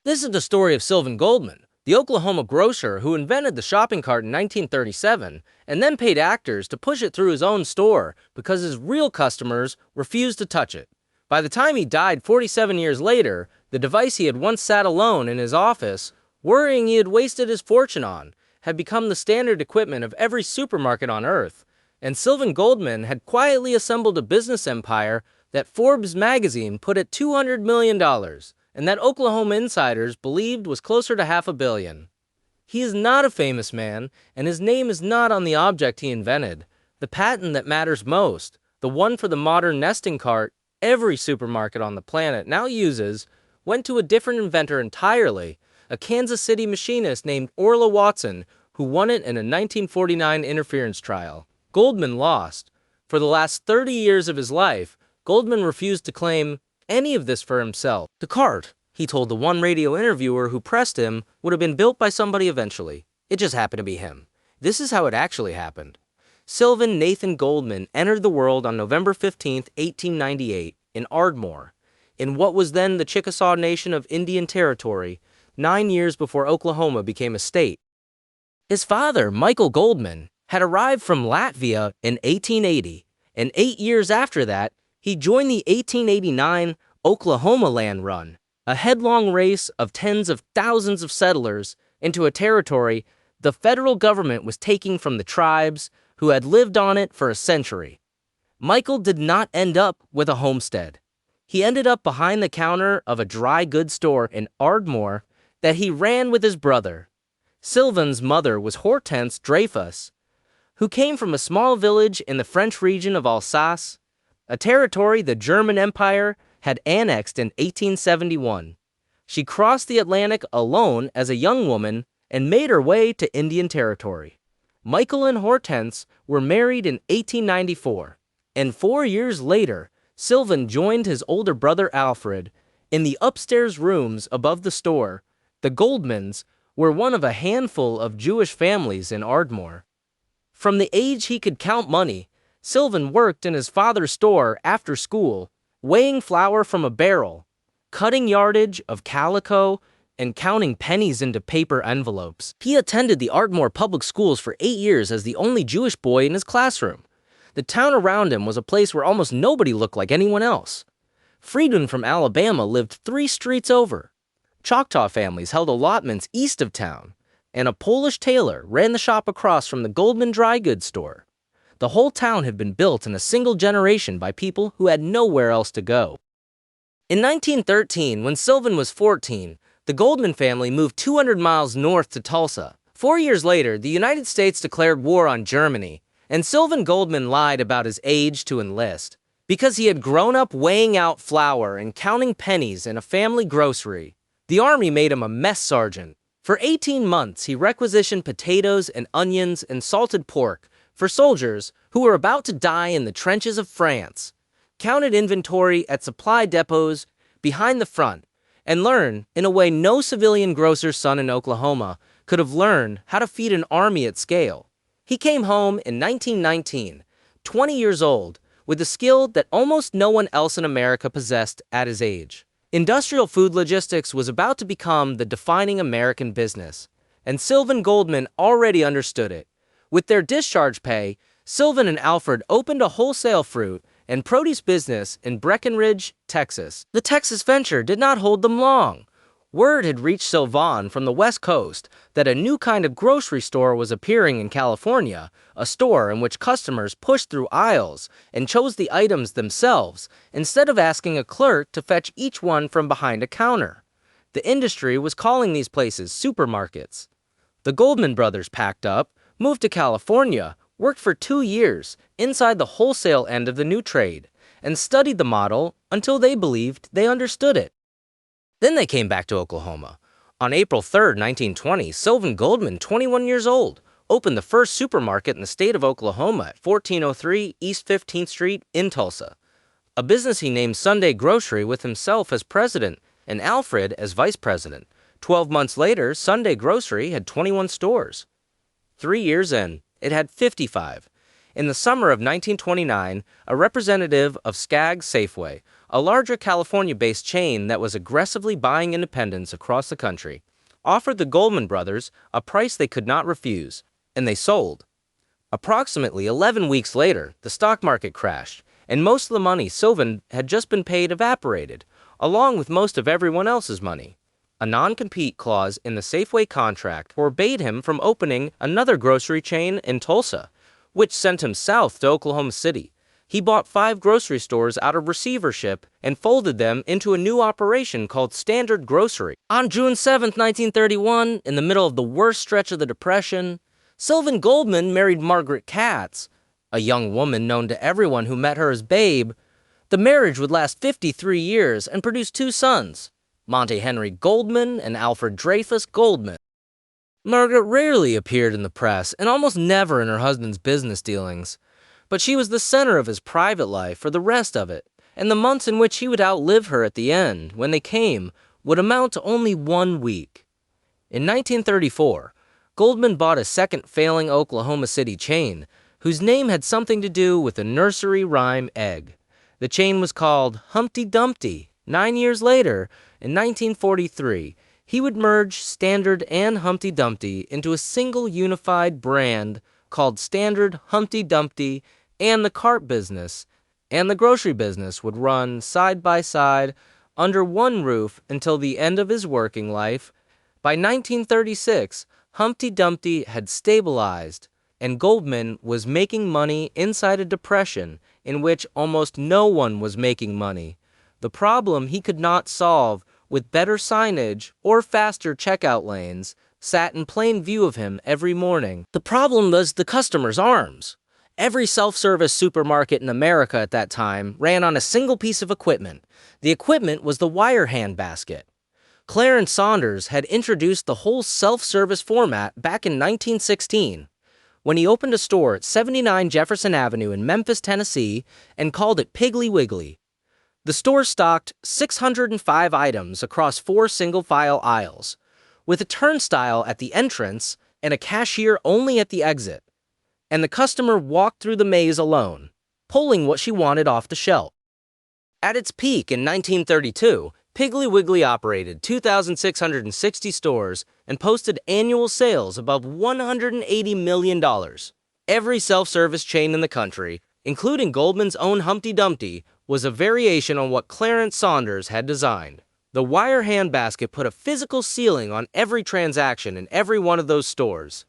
This is the story of Sylvan Goldman, the Oklahoma grocer who invented the shopping cart in 1937 and then paid actors to push it through his own store because his real customers refused to touch it. By the time he died 47 years later, the device he had once sat alone in his office, worrying he had wasted his fortune on, had become the standard equipment of every supermarket on Earth, and Sylvan Goldman had quietly assembled a business empire that Forbes magazine put at $200 million, and that Oklahoma insiders believed was closer to $500 million. He is not a famous man, and his name is not on the object he invented. The patent that matters most, the one for the modern nesting cart every supermarket on the planet now uses, went to a different inventor entirely, a Kansas City machinist named Orla Watson, who won it in a 1949 interference trial. Goldman lost. For the last 30 years of his life, Goldman refused to claim any of this for himself. The cart, he told the one radio interviewer who pressed him, would have been built by somebody eventually. It just happened to be him. This is how it actually happened. Sylvan Nathan Goldman entered the world on November 15, 1898, in Ardmore, in what was then the Chickasaw Nation of Indian Territory, 9 years before Oklahoma became a state. His father, Michael Goldman, had arrived from Latvia in 1880, and 8 years after that, he joined the 1889 Oklahoma Land Run, a headlong race of tens of thousands of settlers into a territory the federal government was taking from the tribes who had lived on it for a century. Michael did not end up with a homestead. He ended up behind the counter of a dry goods store in Ardmore that he ran with his brother. Sylvan's mother was Hortense Dreyfus, who came from a small village in the French region of Alsace, a territory the German Empire had annexed in 1871. She crossed the Atlantic alone as a young woman and made her way to Indian Territory. Michael and Hortense were married in 1894, and 4 years later, Sylvan joined his older brother Alfred in the upstairs rooms above the store. The Goldmans were one of a handful of Jewish families in Ardmore. From the age he could count money, Sylvan worked in his father's store after school, weighing flour from a barrel, cutting yardage of calico, and counting pennies into paper envelopes. He attended the Ardmore public schools for 8 years as the only Jewish boy in his classroom. The town around him was a place where almost nobody looked like anyone else. Freedmen from Alabama lived 3 streets over. Choctaw families held allotments east of town, and a Polish tailor ran the shop across from the Goldman dry goods store. The whole town had been built in a single generation by people who had nowhere else to go. In 1913, when Sylvan was 14, the Goldman family moved 200 miles north to Tulsa. 4 years later, the United States declared war on Germany, and Sylvan Goldman lied about his age to enlist. Because he had grown up weighing out flour and counting pennies in a family grocery, the Army made him a mess sergeant. For 18 months, he requisitioned potatoes and onions and salted pork for soldiers who were about to die in the trenches of France, counted inventory at supply depots behind the front, and learned, in a way no civilian grocer's son in Oklahoma could have learned, how to feed an army at scale. He came home in 1919, 20 years old, with a skill that almost no one else in America possessed at his age. Industrial food logistics was about to become the defining American business, and Sylvan Goldman already understood it. With their discharge pay, Sylvan and Alfred opened a wholesale fruit and produce business in Breckenridge, Texas. The Texas venture did not hold them long. Word had reached Sylvan from the West Coast that a new kind of grocery store was appearing in California, a store in which customers pushed through aisles and chose the items themselves instead of asking a clerk to fetch each one from behind a counter. The industry was calling these places supermarkets. The Goldman brothers packed up, moved to California, worked for 2 years inside the wholesale end of the new trade, and studied the model until they believed they understood it. Then they came back to Oklahoma. On April 3, 1920, Sylvan Goldman, 21 years old, opened the first supermarket in the state of Oklahoma at 1403 East 15th Street in Tulsa, a business he named Sunday Grocery with himself as president and Alfred as vice president. 12 months later, Sunday Grocery had 21 stores. 3 years in, it had 55. In the summer of 1929, a representative of Skaggs Safeway a larger California-based chain that was aggressively buying independents across the country, offered the Goldman brothers a price they could not refuse, and they sold. Approximately 11 weeks later, the stock market crashed, and most of the money Sylvan had just been paid evaporated, along with most of everyone else's money. A non-compete clause in the Safeway contract forbade him from opening another grocery chain in Tulsa, which sent him south to Oklahoma City. He bought 5 grocery stores out of receivership and folded them into a new operation called Standard Grocery. On June 7, 1931, in the middle of the worst stretch of the Depression, Sylvan Goldman married Margaret Katz, a young woman known to everyone who met her as Babe. The marriage would last 53 years and produce 2 sons, Monte Henry Goldman and Alfred Dreyfus Goldman. Margaret rarely appeared in the press and almost never in her husband's business dealings, but she was the center of his private life for the rest of it, and the months in which he would outlive her at the end, when they came, would amount to only 1 week. In 1934, Goldman bought a second failing Oklahoma City chain, whose name had something to do with a nursery-rhyme egg. The chain was called Humpty Dumpty. 9 years later, in 1943, he would merge Standard and Humpty Dumpty into a single unified brand called Standard Humpty Dumpty, and the cart business and the grocery business would run side by side under one roof until the end of his working life. By 1936, Humpty Dumpty had stabilized, and Goldman was making money inside a depression in which almost no one was making money. The problem he could not solve with better signage or faster checkout lanes sat in plain view of him every morning. The problem was the customer's arms. Every self-service supermarket in America at that time ran on a single piece of equipment. The equipment was the wire hand basket. Clarence Saunders had introduced the whole self-service format back in 1916 when he opened a store at 79 Jefferson Avenue in Memphis, Tennessee, and called it Piggly Wiggly. The store stocked 605 items across 4 single-file aisles, with a turnstile at the entrance and a cashier only at the exit, and the customer walked through the maze alone, pulling what she wanted off the shelf. At its peak in 1932, Piggly Wiggly operated 2,660 stores and posted annual sales above $180 million. Every self-service chain in the country, including Goldman's own Humpty Dumpty, was a variation on what Clarence Saunders had designed. The wire hand basket put a physical ceiling on every transaction in every one of those stores.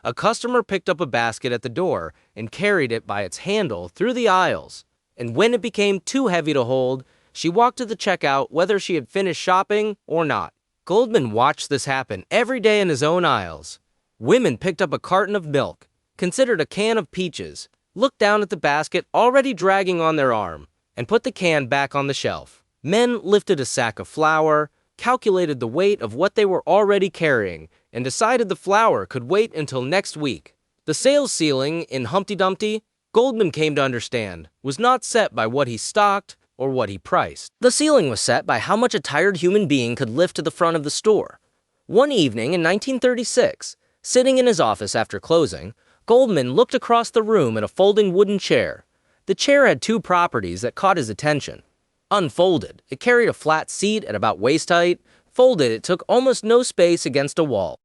A customer picked up a basket at the door and carried it by its handle through the aisles, and when it became too heavy to hold, she walked to the checkout whether she had finished shopping or not. Goldman watched this happen every day in his own aisles. Women picked up a carton of milk, considered a can of peaches, looked down at the basket already dragging on their arm, and put the can back on the shelf. Men lifted a sack of flour, calculated the weight of what they were already carrying, and decided the flour could wait until next week. The sales ceiling in Humpty Dumpty, Goldman came to understand, was not set by what he stocked or what he priced. The ceiling was set by how much a tired human being could lift to the front of the store. One evening in 1936, sitting in his office after closing, Goldman looked across the room at a folding wooden chair. The chair had 2 properties that caught his attention. Unfolded, it carried a flat seat at about waist height. Folded, it took almost no space against a wall.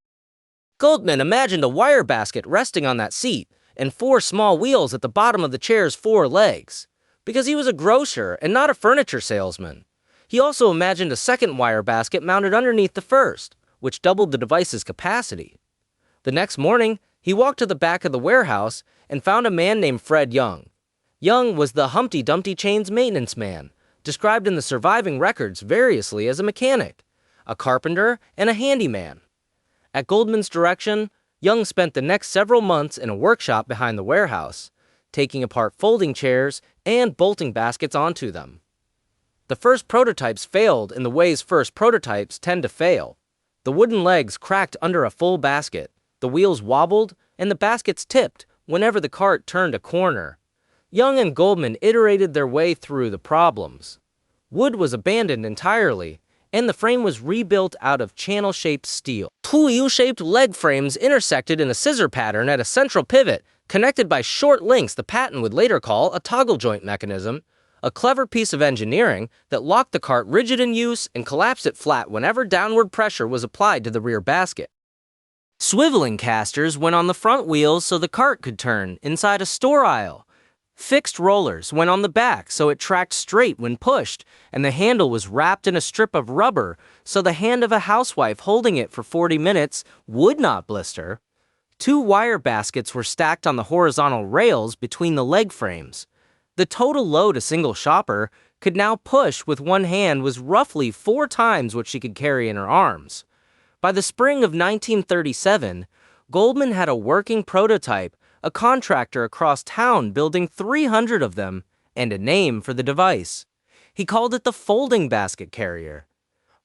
Goldman imagined a wire basket resting on that seat and 4 small wheels at the bottom of the chair's 4 legs. Because he was a grocer and not a furniture salesman. He also imagined a second wire basket mounted underneath the first, which doubled the device's capacity. The next morning, he walked to the back of the warehouse and found a man named Fred Young. Young was the Humpty Dumpty chain's maintenance man, described in the surviving records variously as a mechanic, a carpenter, and a handyman. At Goldman's direction, Young spent the next several months in a workshop behind the warehouse, taking apart folding chairs and bolting baskets onto them. The first prototypes failed in the ways first prototypes tend to fail. The wooden legs cracked under a full basket, the wheels wobbled, and the baskets tipped whenever the cart turned a corner. Young and Goldman iterated their way through the problems. Wood was abandoned entirely, and the frame was rebuilt out of channel-shaped steel. 2 U-shaped leg frames intersected in a scissor pattern at a central pivot, connected by short links the patent would later call a toggle joint mechanism. a clever piece of engineering that locked the cart rigid in use and collapsed it flat whenever downward pressure was applied to the rear basket. Swiveling casters went on the front wheels so the cart could turn inside a store aisle. Fixed rollers went on the back so it tracked straight when pushed, and the handle was wrapped in a strip of rubber so the hand of a housewife holding it for 40 minutes would not blister. 2 wire baskets were stacked on the horizontal rails between the leg frames. The total load a single shopper could now push with one hand was roughly 4 times what she could carry in her arms. By the spring of 1937, Goldman had a working prototype, a contractor across town building 300 of them, and a name for the device. He called it the folding basket carrier.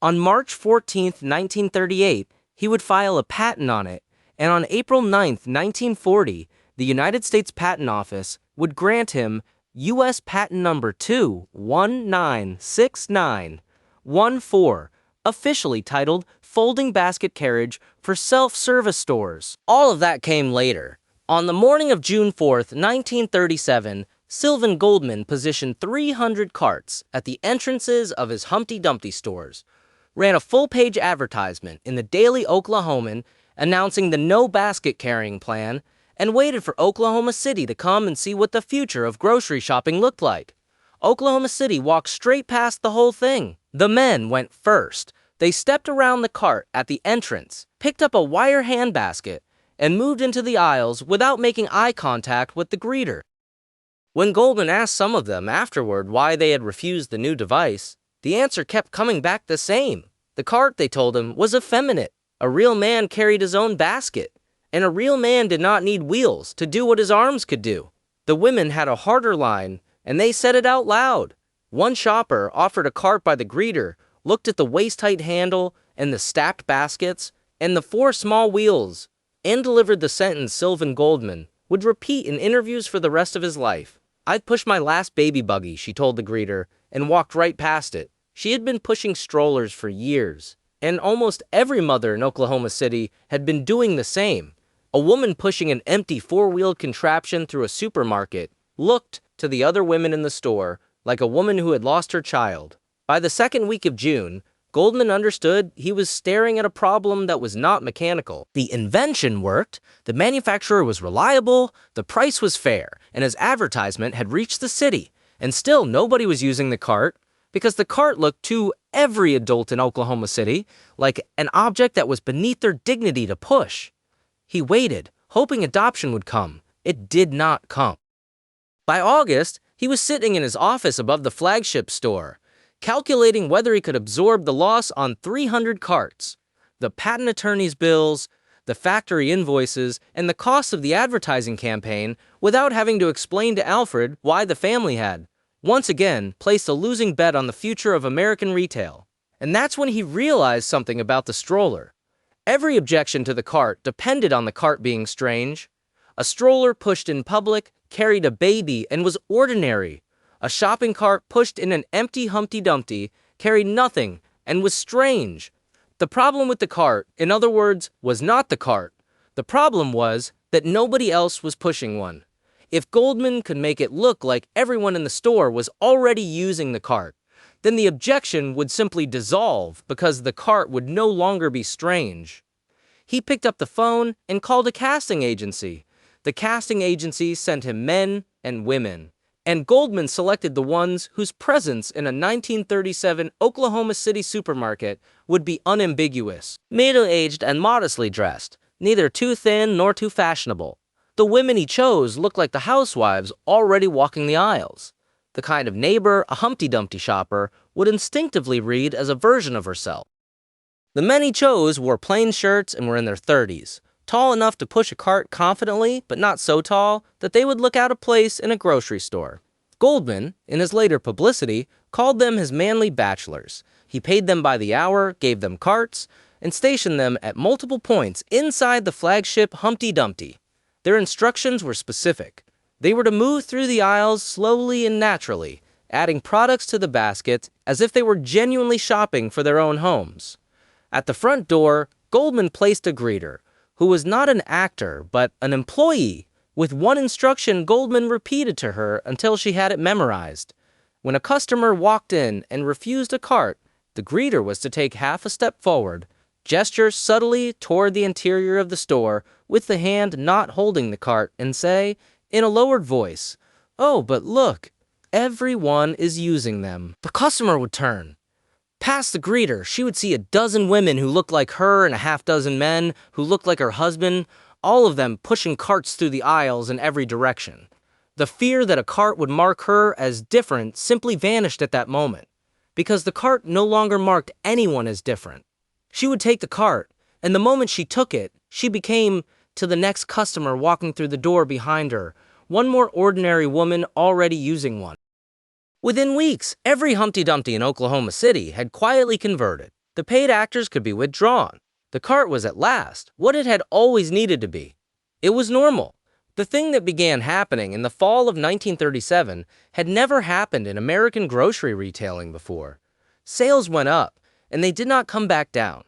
On March 14, 1938, he would file a patent on it, and on April 9, 1940, the United States Patent Office would grant him U.S. Patent Number 2196914, officially titled Folding Basket Carriage for Self-Service Stores. All of that came later. On the morning of June 4, 1937, Sylvan Goldman positioned 300 carts at the entrances of his Humpty Dumpty stores, ran a full-page advertisement in the Daily Oklahoman announcing the no basket carrying plan, and waited for Oklahoma City to come and see what the future of grocery shopping looked like. Oklahoma City walked straight past the whole thing. The men went first. They stepped around the cart at the entrance, picked up a wire handbasket, and moved into the aisles without making eye contact with the greeter. When Goldman asked some of them afterward why they had refused the new device, the answer kept coming back the same. The cart, they told him, was effeminate. A real man carried his own basket, and a real man did not need wheels to do what his arms could do. The women had a harder line, and they said it out loud. One shopper offered a cart by the greeter, looked at the waist-height handle and the stacked baskets and the 4 small wheels, and delivered the sentence Sylvan Goldman would repeat in interviews for the rest of his life. "I've pushed my last baby buggy," she told the greeter, and walked right past it. She had been pushing strollers for years, and almost every mother in Oklahoma City had been doing the same. A woman pushing an empty 4-wheeled contraption through a supermarket looked, to the other women in the store, like a woman who had lost her child. By the second week of June, Goldman understood he was staring at a problem that was not mechanical. The invention worked, the manufacturer was reliable, the price was fair, and his advertisement had reached the city. And still nobody was using the cart, because the cart looked to every adult in Oklahoma City like an object that was beneath their dignity to push. He waited, hoping adoption would come. It did not come. By August, he was sitting in his office above the flagship store, calculating whether he could absorb the loss on 300 carts, the patent attorney's bills, the factory invoices, and the cost of the advertising campaign without having to explain to Alfred why the family had, once again, placed a losing bet on the future of American retail. And that's when he realized something about the stroller. Every objection to the cart depended on the cart being strange. A stroller pushed in public carried a baby and was ordinary. A shopping cart pushed in an empty Humpty Dumpty carried nothing and was strange. The problem with the cart, in other words, was not the cart. The problem was that nobody else was pushing one. If Goldman could make it look like everyone in the store was already using the cart, then the objection would simply dissolve because the cart would no longer be strange. He picked up the phone and called a casting agency. The casting agency sent him men and women, and Goldman selected the ones whose presence in a 1937 Oklahoma City supermarket would be unambiguous. Middle-aged and modestly dressed, neither too thin nor too fashionable. The women he chose looked like the housewives already walking the aisles, the kind of neighbor a Humpty Dumpty shopper would instinctively read as a version of herself. The men he chose wore plain shirts and were in their 30s, tall enough to push a cart confidently, but not so tall that they would look out of place in a grocery store. Goldman, in his later publicity, called them his manly bachelors. He paid them by the hour, gave them carts, and stationed them at multiple points inside the flagship Humpty Dumpty. Their instructions were specific. They were to move through the aisles slowly and naturally, adding products to the basket as if they were genuinely shopping for their own homes. At the front door, Goldman placed a greeter, who was not an actor but an employee. With one instruction Goldman repeated to her until she had it memorized. When a customer walked in and refused a cart, the greeter was to take half a step forward, gesture subtly toward the interior of the store with the hand not holding the cart, and say, in a lowered voice, "Oh, but look, everyone is using them." The customer would turn. Past the greeter, she would see a dozen women who looked like her and a half dozen men who looked like her husband, all of them pushing carts through the aisles in every direction. The fear that a cart would mark her as different simply vanished at that moment, because the cart no longer marked anyone as different. She would take the cart, and the moment she took it, she became, to the next customer walking through the door behind her, one more ordinary woman already using one. Within weeks, every Humpty Dumpty in Oklahoma City had quietly converted. The paid actors could be withdrawn. The cart was at last what it had always needed to be. It was normal. The thing that began happening in the fall of 1937 had never happened in American grocery retailing before. Sales went up, and they did not come back down.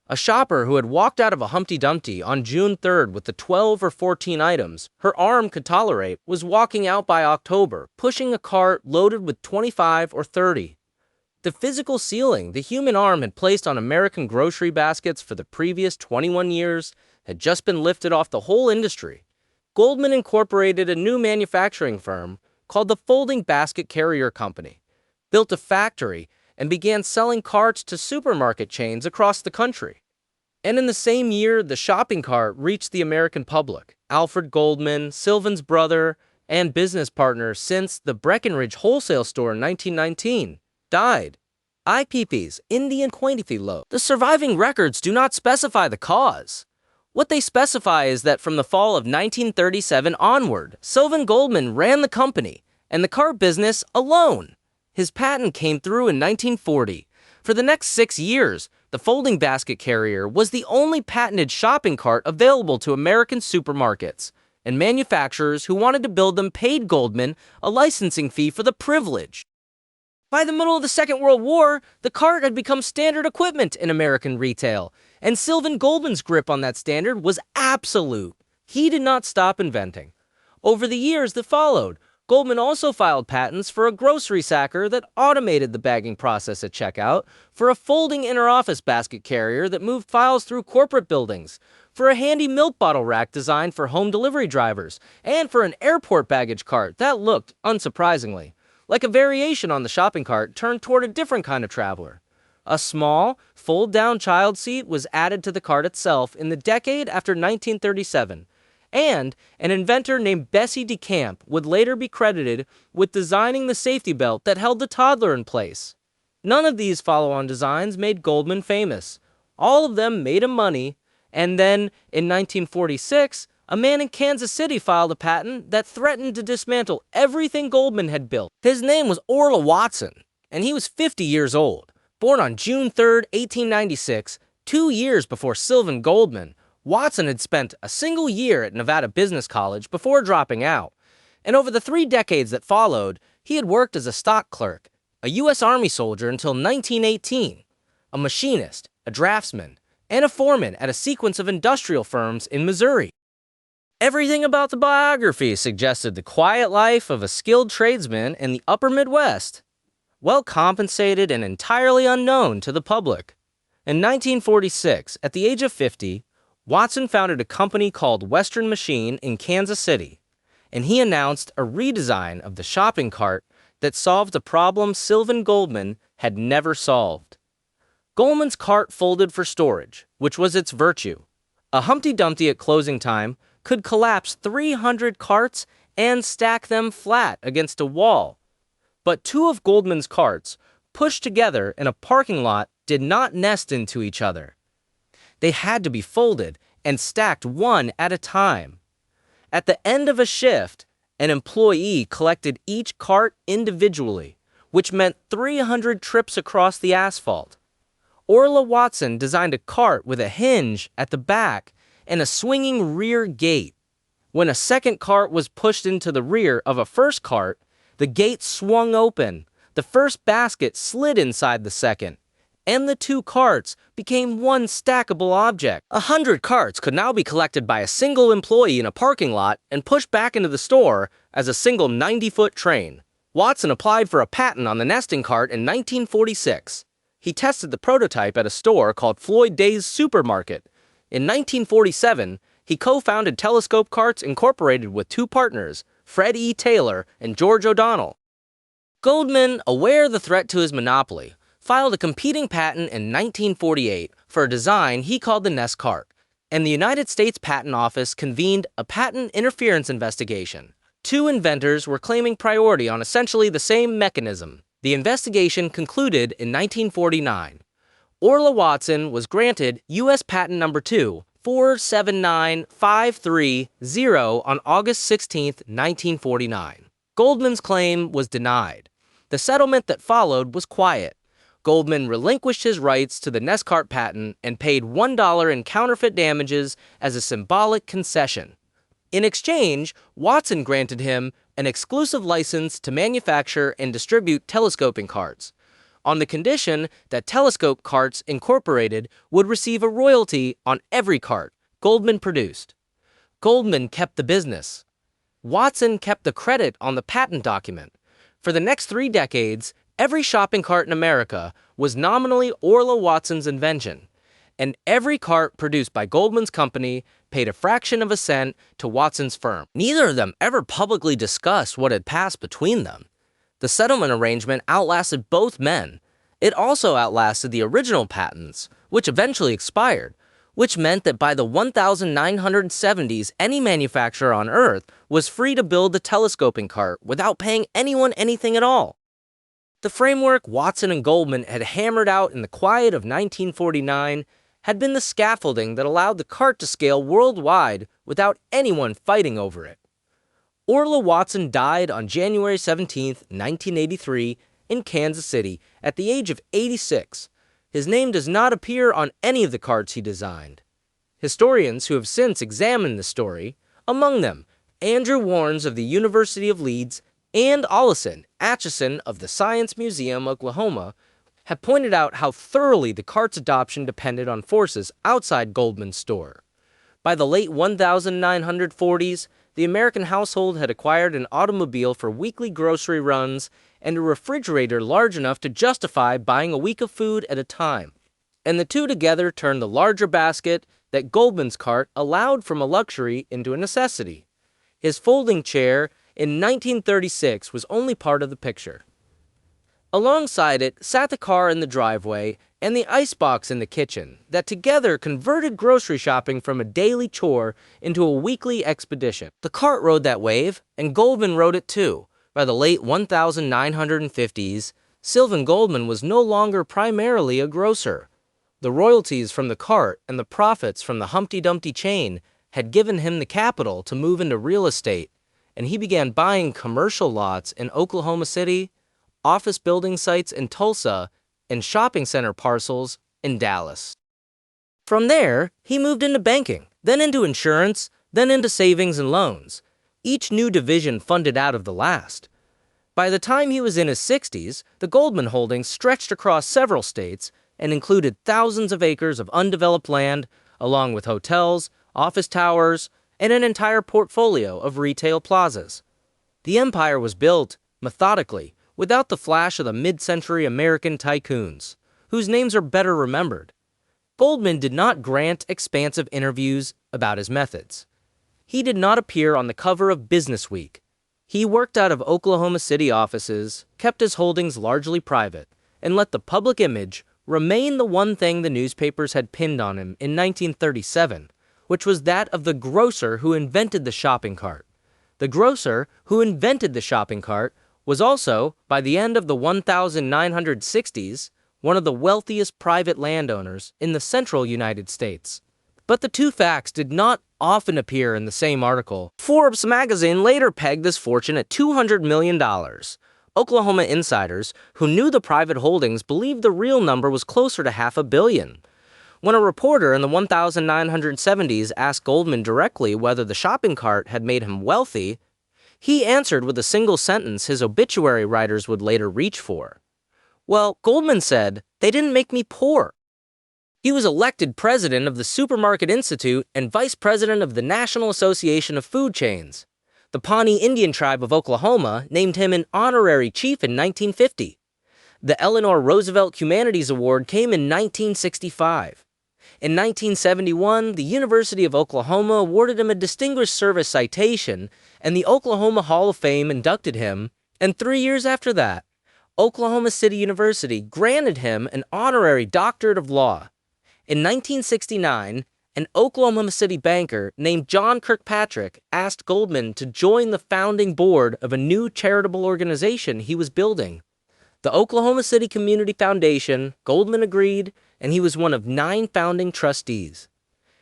A shopper who had walked out of a Humpty Dumpty on June 3rd with the 12 or 14 items her arm could tolerate was walking out by October, pushing a cart loaded with 25 or 30. The physical ceiling the human arm had placed on American grocery baskets for the previous 21 years had just been lifted off the whole industry. Goldman incorporated a new manufacturing firm called the Folding Basket Carrier Company, built a factory, and began selling carts to supermarket chains across the country. And in the same year, the shopping cart reached the American public. Alfred Goldman, Sylvan's brother, and business partner since the Breckenridge wholesale store in 1919, died. IPP's Indian quantity low. The surviving records do not specify the cause. What they specify is that from the fall of 1937 onward, Sylvan Goldman ran the company and the cart business alone. His patent came through in 1940. For the next 6 years, the folding basket carrier was the only patented shopping cart available to American supermarkets, and manufacturers who wanted to build them paid Goldman a licensing fee for the privilege. By the middle of the Second World War, the cart had become standard equipment in American retail, and Sylvan Goldman's grip on that standard was absolute. He did not stop inventing. Over the years that followed, Goldman also filed patents for a grocery sacker that automated the bagging process at checkout, for a folding interoffice basket carrier that moved files through corporate buildings, for a handy milk bottle rack designed for home delivery drivers, and for an airport baggage cart that looked, unsurprisingly, like a variation on the shopping cart turned toward a different kind of traveler. A small, fold-down child seat was added to the cart itself in the decade after 1937, and an inventor named Bessie DeCamp would later be credited with designing the safety belt that held the toddler in place. None of these follow-on designs made Goldman famous. All of them made him money, and then, in 1946, a man in Kansas City filed a patent that threatened to dismantle everything Goldman had built. His name was Orla Watson, and he was 50 years old. Born on June 3, 1896, 2 years before Sylvan Goldman, Watson had spent a single year at Nevada Business College before dropping out, and over the 3 decades that followed, he had worked as a stock clerk, a U.S. Army soldier until 1918, a machinist, a draftsman, and a foreman at a sequence of industrial firms in Missouri. Everything about the biography suggested the quiet life of a skilled tradesman in the upper Midwest, well compensated and entirely unknown to the public. In 1946, at the age of 50, Watson founded a company called Western Machine in Kansas City, and he announced a redesign of the shopping cart that solved a problem Sylvan Goldman had never solved. Goldman's cart folded for storage, which was its virtue. A Humpty Dumpty at closing time could collapse 300 carts and stack them flat against a wall. But 2 of Goldman's carts, pushed together in a parking lot, did not nest into each other. They had to be folded and stacked one at a time. At the end of a shift, an employee collected each cart individually, which meant 300 trips across the asphalt. Orla Watson designed a cart with a hinge at the back and a swinging rear gate. When a second cart was pushed into the rear of a first cart, the gate swung open, the first basket slid inside the second, and the 2 carts became one stackable object. 100 carts could now be collected by a single employee in a parking lot and pushed back into the store as a single 90-foot train. Watson applied for a patent on the nesting cart in 1946. He tested the prototype at a store called Floyd Day's Supermarket. In 1947, he co-founded Telescope Carts Incorporated with two partners, Fred E. Taylor and George O'Donnell. Goldman, aware of the threat to his monopoly, filed a competing patent in 1948 for a design he called the Nest Cart, and the United States Patent Office convened a patent interference investigation. Two inventors were claiming priority on essentially the same mechanism. The investigation concluded in 1949. Orla Watson was granted U.S. Patent Number 2479530 on August 16, 1949. Goldman's claim was denied. The settlement that followed was quiet. Goldman relinquished his rights to the Nest Cart patent and paid $1 in counterfeit damages as a symbolic concession. In exchange, Watson granted him an exclusive license to manufacture and distribute telescoping carts, on the condition that Telescope Carts Incorporated would receive a royalty on every cart Goldman produced. Goldman kept the business. Watson kept the credit on the patent document. For the next 3 decades, every shopping cart in America was nominally Orla Watson's invention, and every cart produced by Goldman's company paid a fraction of a cent to Watson's firm. Neither of them ever publicly discussed what had passed between them. The settlement arrangement outlasted both men. It also outlasted the original patents, which eventually expired, which meant that by the 1970s, any manufacturer on Earth was free to build the telescoping cart without paying anyone anything at all. The framework Watson and Goldman had hammered out in the quiet of 1949 had been the scaffolding that allowed the cart to scale worldwide without anyone fighting over it. Orla Watson died on January 17, 1983, in Kansas City at the age of 86. His name does not appear on any of the carts he designed. Historians who have since examined the story, among them Andrew Warnes of the University of Leeds and Alsatian of the Science Museum, Oklahoma, have pointed out how thoroughly the cart's adoption depended on forces outside Goldman's store. By the late 1940s, the American household had acquired an automobile for weekly grocery runs and a refrigerator large enough to justify buying a week of food at a time. And the two together turned the larger basket that Goldman's cart allowed from a luxury into a necessity. His folding chair in 1936 was only part of the picture. Alongside it sat the car in the driveway and the icebox in the kitchen that together converted grocery shopping from a daily chore into a weekly expedition. The cart rode that wave, and Goldman rode it too. By the late 1950s, Sylvan Goldman was no longer primarily a grocer. The royalties from the cart and the profits from the Humpty Dumpty chain had given him the capital to move into real estate, and he began buying commercial lots in Oklahoma City, office building sites in Tulsa, and shopping center parcels in Dallas. From there, he moved into banking, then into insurance, then into savings and loans, each new division funded out of the last. By the time he was in his 60s, the Goldman holdings stretched across several states and included thousands of acres of undeveloped land, along with hotels, office towers, and an entire portfolio of retail plazas. The empire was built methodically, without the flash of the mid-century American tycoons, whose names are better remembered. Goldman did not grant expansive interviews about his methods. He did not appear on the cover of Business Week. He worked out of Oklahoma City offices, kept his holdings largely private, and let the public image remain the one thing the newspapers had pinned on him in 1937, which was that of the grocer who invented the shopping cart. The grocer who invented the shopping cart was also, by the end of the 1960s, one of the wealthiest private landowners in the central United States. But the two facts did not often appear in the same article. Forbes magazine later pegged this fortune at $200 million. Oklahoma insiders who knew the private holdings believed the real number was closer to $500 million. When a reporter in the 1970s asked Goldman directly whether the shopping cart had made him wealthy, he answered with a single sentence his obituary writers would later reach for. Well, Goldman said, "They didn't make me poor." He was elected president of the Supermarket Institute and vice president of the National Association of Food Chains. The Pawnee Indian tribe of Oklahoma named him an honorary chief in 1950. The Eleanor Roosevelt Humanities Award came in 1965. In 1971, the University of Oklahoma awarded him a Distinguished Service Citation, and the Oklahoma Hall of Fame inducted him, and 3 years after that, Oklahoma City University granted him an honorary doctorate of law. In 1969, an Oklahoma City banker named John Kirkpatrick asked Goldman to join the founding board of a new charitable organization he was building. The Oklahoma City Community Foundation. Goldman agreed, and he was one of 9 founding trustees.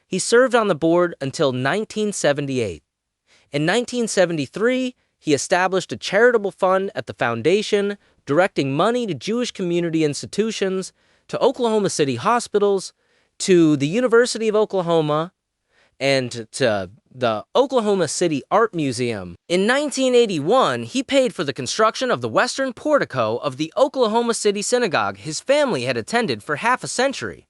He served on the board until 1978. In 1973, he established a charitable fund at the foundation, directing money to Jewish community institutions, to Oklahoma City hospitals, to the University of Oklahoma, and to the Oklahoma City Art Museum. In 1981, he paid for the construction of the western portico of the Oklahoma City Synagogue his family had attended for half a century.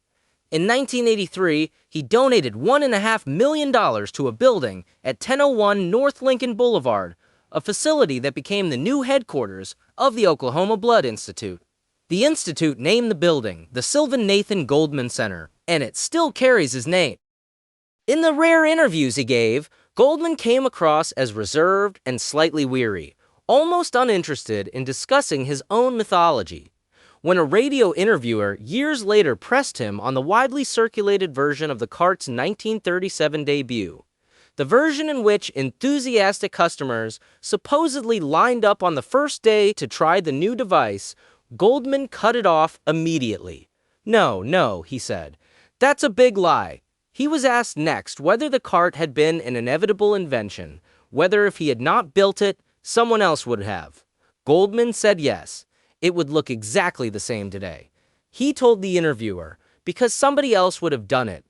In 1983, he donated $1.5 million to a building at 1001 North Lincoln Boulevard, a facility that became the new headquarters of the Oklahoma Blood Institute. The institute named the building the Sylvan Nathan Goldman Center, and it still carries his name. In the rare interviews he gave, Goldman came across as reserved and slightly weary, almost uninterested in discussing his own mythology. When a radio interviewer years later pressed him on the widely circulated version of the cart's 1937 debut, the version in which enthusiastic customers supposedly lined up on the first day to try the new device, Goldman cut it off immediately. No, he said. That's a big lie. He was asked next whether the cart had been an inevitable invention, whether if he had not built it, someone else would have. Goldman said yes, it would look exactly the same today. He told the interviewer, because somebody else would have done it.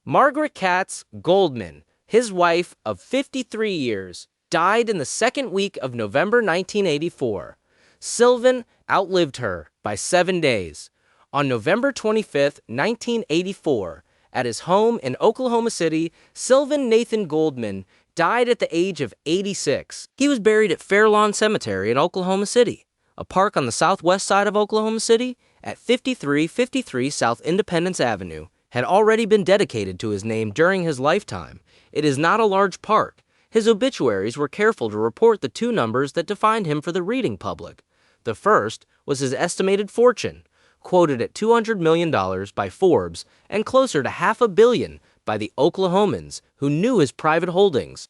Margaret Katz Goldman, his wife of 53 years, died in the second week of November 1984. Sylvan outlived her by 7 days. On November 25, 1984, at his home in Oklahoma City, Sylvan Nathan Goldman died at the age of 86. He was buried at Fairlawn Cemetery in Oklahoma City, a park on the southwest side of Oklahoma City at 5353 South Independence Avenue, had already been dedicated to his name during his lifetime. It is not a large park. His obituaries were careful to report the 2 numbers that defined him for the reading public. The first was his estimated fortune, quoted at $200 million by Forbes and closer to $500 million by the Oklahomans who knew his private holdings.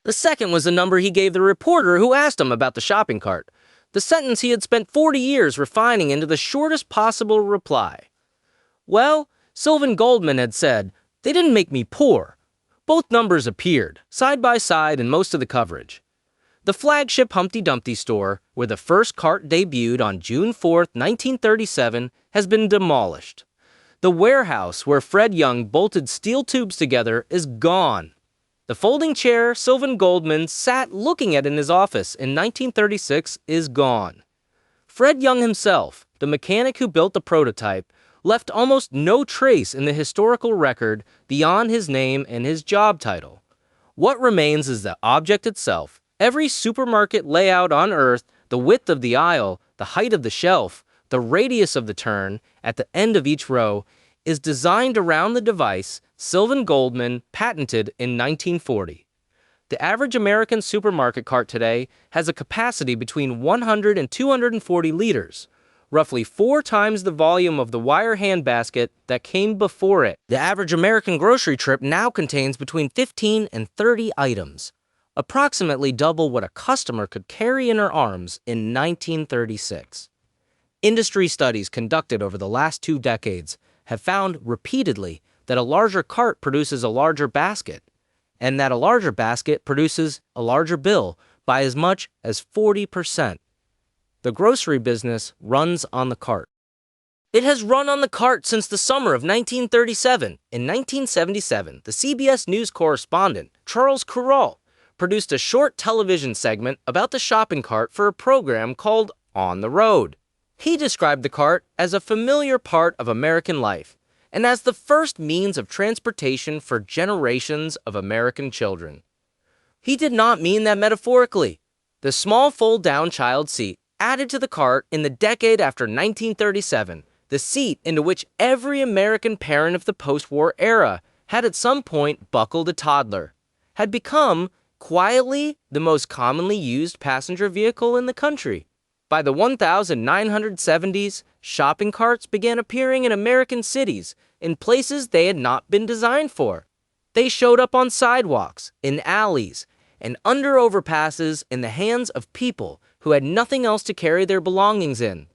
The second was the number he gave the reporter who asked him about the shopping cart, the sentence he had spent 40 years refining into the shortest possible reply. Well, Sylvan Goldman had said, they didn't make me poor. Both numbers appeared, side by side in most of the coverage. The flagship Humpty Dumpty store, where the first cart debuted on June 4, 1937, has been demolished. The warehouse where Fred Young bolted steel tubes together is gone. The folding chair Sylvan Goldman sat looking at in his office in 1936 is gone. Fred Young himself, the mechanic who built the prototype, left almost no trace in the historical record beyond his name and his job title. What remains is the object itself. Every supermarket layout on Earth, the width of the aisle, the height of the shelf, the radius of the turn at the end of each row, is designed around the device Sylvan Goldman patented in 1940. The average American supermarket cart today has a capacity between 100 and 240 liters, roughly 4 times the volume of the wire handbasket that came before it. The average American grocery trip now contains between 15 and 30 items, approximately double what a customer could carry in her arms in 1936. Industry studies conducted over the last 2 decades have found repeatedly that a larger cart produces a larger basket, and that a larger basket produces a larger bill by as much as 40%. The grocery business runs on the cart. It has run on the cart since the summer of 1937. In 1977, the CBS News correspondent, Charles Kuralt, produced a short television segment about the shopping cart for a program called On the Road. He described the cart as a familiar part of American life and as the first means of transportation for generations of American children. He did not mean that metaphorically. The small fold-down child seat added to the cart in the decade after 1937, the seat into which every American parent of the post-war era had at some point buckled a toddler, had become, quietly, the most commonly used passenger vehicle in the country. By the 1970s, shopping carts began appearing in American cities in places they had not been designed for. They showed up on sidewalks, in alleys, and under overpasses in the hands of people who had nothing else to carry their belongings in.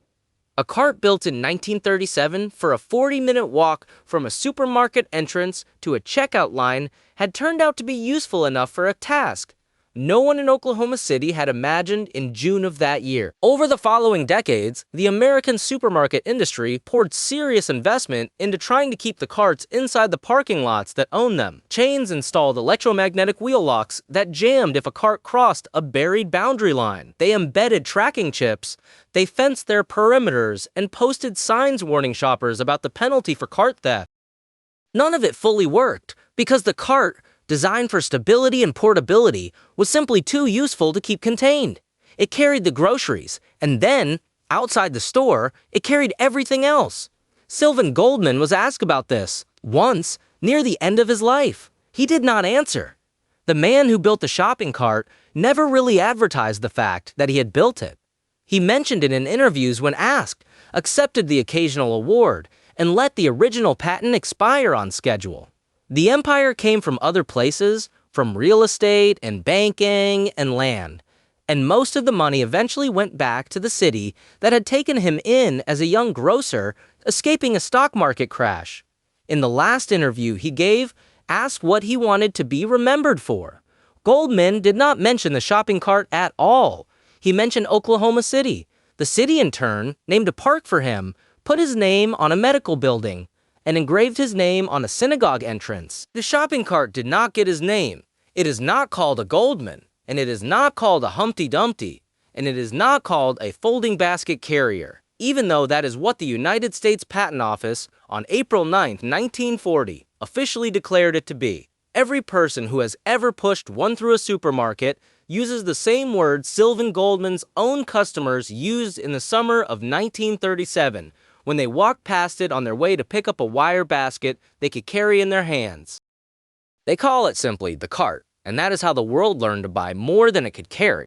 A cart built in 1937 for a 40-minute walk from a supermarket entrance to a checkout line had turned out to be useful enough for a task no one in Oklahoma City had imagined in June of that year. Over the following decades, the American supermarket industry poured serious investment into trying to keep the carts inside the parking lots that owned them. Chains installed electromagnetic wheel locks that jammed if a cart crossed a buried boundary line. They embedded tracking chips. They fenced their perimeters and posted signs warning shoppers about the penalty for cart theft. None of it fully worked because the cart, designed for stability and portability, was simply too useful to keep contained. It carried the groceries, and then, outside the store, it carried everything else. Sylvan Goldman was asked about this, once, near the end of his life. He did not answer. The man who built the shopping cart never really advertised the fact that he had built it. He mentioned it in interviews when asked, accepted the occasional award, and let the original patent expire on schedule. The empire came from other places, from real estate and banking and land, and most of the money eventually went back to the city that had taken him in as a young grocer escaping a stock market crash. In the last interview he gave, asked what he wanted to be remembered for. Goldman did not mention the shopping cart at all. He mentioned Oklahoma City. The city, in turn, named a park for him, put his name on a medical building, and engraved his name on a synagogue entrance. The shopping cart did not get his name. It is not called a Goldman, and it is not called a Humpty Dumpty, and it is not called a folding basket carrier, even though that is what the United States Patent Office, on April 9, 1940, officially declared it to be. Every person who has ever pushed one through a supermarket uses the same word Sylvan Goldman's own customers used in the summer of 1937, when they walked past it on their way to pick up a wire basket they could carry in their hands. They call it simply the cart, and that is how the world learned to buy more than it could carry.